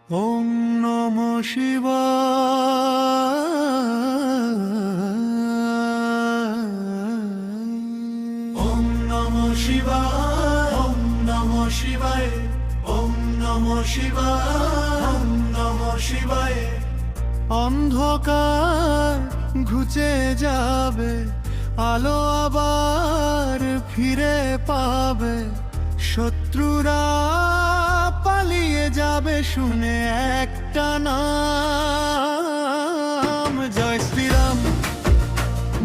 ওম নমঃ শিবায়। ওম নমঃ শিবায়। ওম নমঃ শিবায়। ওম নমঃ শিবায়। ওম নমঃ শিবায়। অন্ধকার ঘুচে যাবে, আলো আবার ফিরে পাবে, শত্রুরা পালিয়ে যাবে শুনে একটা নাম, জয় শ্রীরাম,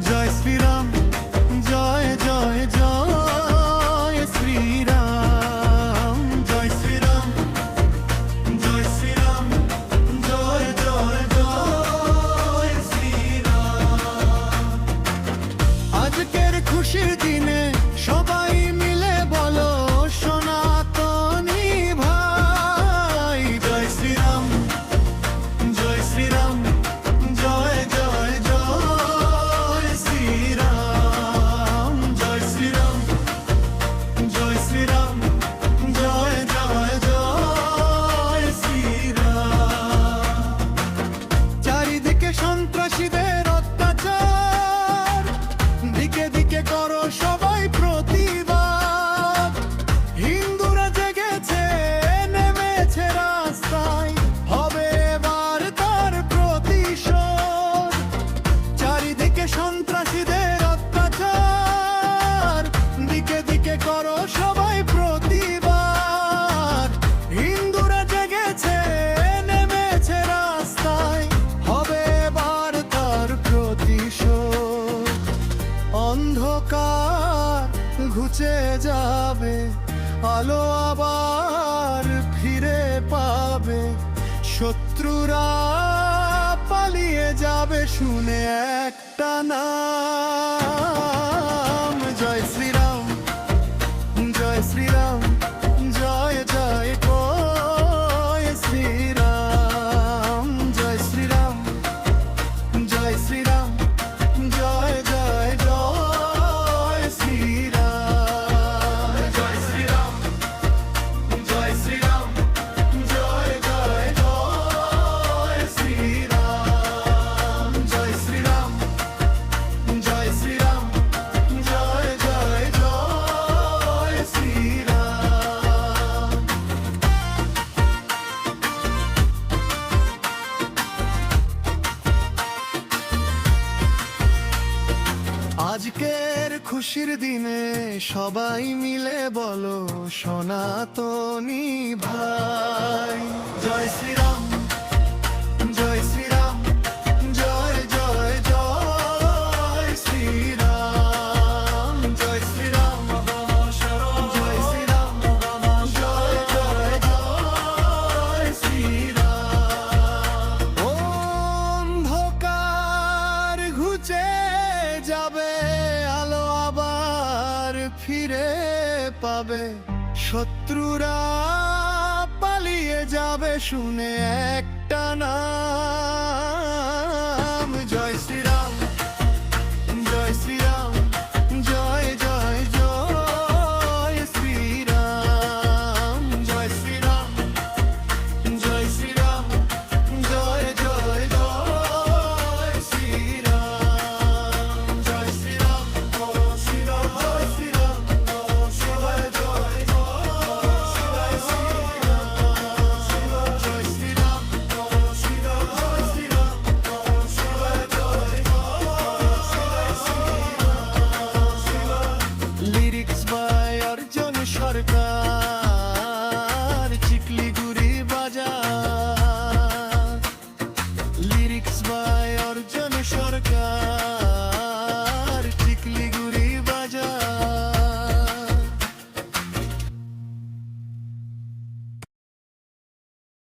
জয় শ্রীরাম, জয় জয় জয় শ্রীরাম, জয় শ্রীরাম, জয় শ্রীরাম, জয় জয় জয় শ্রীরাম। আজকের খুশির দিনে সবাই মিলে বলো সনাতনী ভাই, জয় শ্রীরাম, জয় শ্রীরাম, জয় জয় জয় শ্রীরাম, জয় শ্রীরাম, জয় শ্রীরাম, জয় জয় জয় শ্রীরাম। চারিদিকে সন্ত্রাসীদের অত্যাচার, দিকে দিকে করো সবাই প্রতিবাদ, হিন্দুরা জেগেছে নেমেছে রাস্তায়, হবে এবার তার প্রতিশোধ। চারিদিকে সন্ত্রাসীদের অত্যাচার, দিকে দিকে করো সবাই প্রতিবাদ, হিন্দুরা জেগেছে নেমেছে রাস্তায়, হবে এবার তার প্রতিশোধ। অন্ধকার ঘুচে যাবে, আলো আবার ফিরে পাবে, শত্রুরা পালিয়ে যাবে শুনে একটা নাম, জয় শ্রীরাম, জয় শ্রীরাম, জয় জয় জয় শ্রীরাম, জয় শ্রীরাম, জয় শ্রীরাম, জয় জয় জয় শ্রীরাম, জয় শ্রীরাম, জয় শ্রীরাম, জয় জয় জয় শ্রীরাম, জয় শ্রীরাম, জয় শ্রীরাম, জয় জয় জয় শ্রীরাম। আজকের খুশির দিনে সবাই মিলে বলো সনাতনী ভাই, জয় শ্রীরাম, জয় শ্রীরাম, জয় জয় জয় শ্রীরাম, জয় শ্রীরাম, জয় শ্রীরাম, জয় জয় জয় শ্রীরাম। অন্ধকার ঘুচে যাবে, আলো আবার ফিরে পাবে, শত্রুরা পালিয়ে যাবে শুনে একটা নাম,